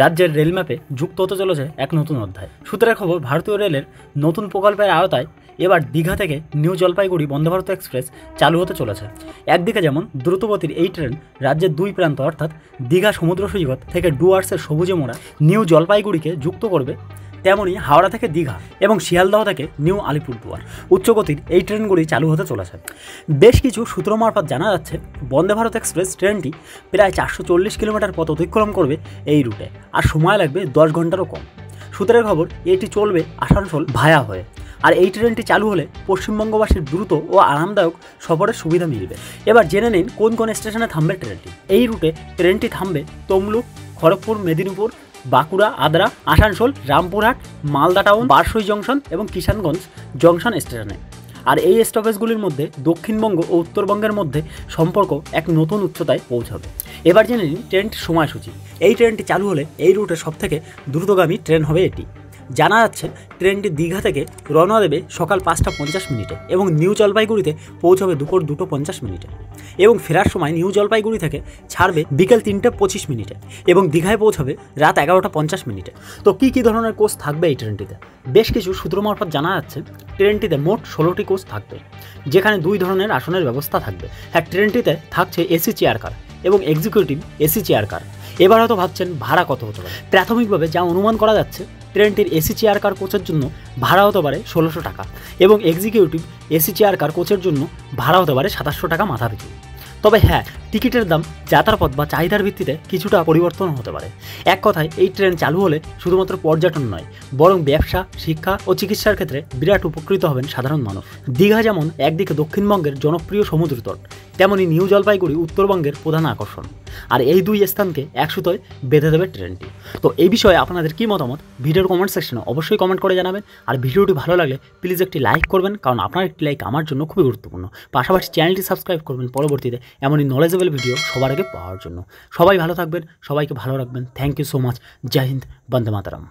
রাজ্যের রেল ম্যাপে যুক্ত হতে চলেছে এক নতুন অধ্যায়। সূত্রের খবর, ভারতীয় রেলের নতুন প্রকল্পের আওতায় এবার দীঘা থেকে নিউ জলপাইগুড়ি বন্দে ভারত এক্সপ্রেস চালু হতে চলেছে। একদিকে যেমন দ্রুতগতির এই ট্রেন রাজ্যের দুই প্রান্ত অর্থাৎ দীঘা সমুদ্র সৈকত থেকে ডুয়ার্সের সবুজে মোড়া নিউ জলপাইগুড়িকে যুক্ত করবে, তেমনই হাওড়া থেকে দীঘা এবং শিয়ালদহ থেকে নিউ আলিপুরদুয়ার উচ্চগতির এই ট্রেনগুলি চালু হতে চলেছে। বেশ কিছু সূত্র মারফত জানা যাচ্ছে, বন্দে ভারত এক্সপ্রেস ট্রেনটি প্রায় 440 কিলোমিটার পথ অতিক্রম করবে এই রুটে, আর সময় লাগবে 10 ঘন্টারও কম। সূত্রের খবর, এটি চলবে আসানসোল ভায়া হয়ে। আর এই ট্রেনটি চালু হলে পশ্চিমবঙ্গবাসীর দ্রুত ও আরামদায়ক সফরের সুবিধা মিলবে। এবার জেনে নিন কোন কোন স্টেশনে থামবে ট্রেনটি। এই রুটে ট্রেনটি থামবে তমলুক, খড়গপুর, মেদিনীপুর, বাঁকুড়া, আদ্রা, আসানসোল, রামপুরহাট, মালদা টাউন, বারসই জংশন এবং কিষানগঞ্জ জংশন স্টেশনে। আর এই স্টপেজগুলির মধ্যে দক্ষিণবঙ্গ ও উত্তরবঙ্গের মধ্যে সম্পর্ক এক নতুন উচ্চতায় পৌঁছাবে। এবার জেনে নিন ট্রেনটির সময়সূচি। এই ট্রেনটি চালু হলে এই রুটের সবথেকে দ্রুতগামী ট্রেন হবে এটি। জানা যাচ্ছে, ট্রেনটি দীঘা থেকে রওনা দেবে সকাল 5টা 50 মিনিটে এবং নিউ জলপাইগুড়িতে পৌঁছবে দুপুর 2টো 50 মিনিটে এবং ফেরার সময় নিউ জলপাইগুড়ি থেকে ছাড়বে বিকেল 3টে 25 মিনিটে এবং দীঘায় পৌঁছবে রাত 11টা 50 মিনিটে। তো কী ধরনের কোচ থাকবে এই ট্রেনটিতে? বেশ কিছু সূত্র মারফত জানা যাচ্ছে, ট্রেনটিতে মোট 16টি কোচ থাকবে, যেখানে 2 ধরনের আসনের ব্যবস্থা থাকবে। হ্যাঁ, ট্রেনটিতে থাকছে এসি চেয়ার কার এবং এক্সিকিউটিভ এসি চেয়ার কার। এবার হয়তো ভাবছেন ভাড়া কত হতে পারে। প্রাথমিকভাবে যা অনুমান করা যাচ্ছে, ট্রেনটির এসি চেয়ার কার কোচের জন্য ভাড়া হতে পারে 1600 টাকা এবং এক্সিকিউটিভ এসি চেয়ার কার কোচের জন্য ভাড়া হতে পারে 2700 টাকা মাথাপিছু। তবে হ্যাঁ, টিকিটের দাম যাত্রাপথ বা চাহিদার ভিত্তিতে কিছুটা পরিবর্তন হতে পারে। এক কথায়, এই ট্রেন চালু হলে শুধুমাত্র পর্যটন নয়, বরং ব্যবসা, শিক্ষা ও চিকিৎসার ক্ষেত্রে বিরাট উপকৃত হবেন সাধারণ মানুষ। দীঘা যেমন একদিকে দক্ষিণবঙ্গের জনপ্রিয় সমুদ্রতট, তেমনি নিউ জলপাইগুড়ি উত্তরবঙ্গের প্রধান আকর্ষণ। আর এই দুই স্থানকে এক সুতোয় বেঁধে দেবে ট্রেনটি। তো এই বিষয়ে আপনাদের কী মতামত ভিডিওর কমেন্ট সেকশনে অবশ্যই কমেন্ট করে জানাবেন। আর ভিডিওটি ভালো লাগলে প্লিজ একটি লাইক করবেন, কারণ আপনার একটি লাইক আমার জন্য খুবই গুরুত্বপূর্ণ। পাশাপাশি চ্যানেলটি সাবস্ক্রাইব করবেন পরবর্তীতে এমনই নলেজেবল ভিডিও সবার আগে পাওয়ার জন্য। সবাই ভালো থাকবেন, সবাইকে ভালো রাখবেন। Thank you so much. জয় হিন্দ, বন্দে মাতরম।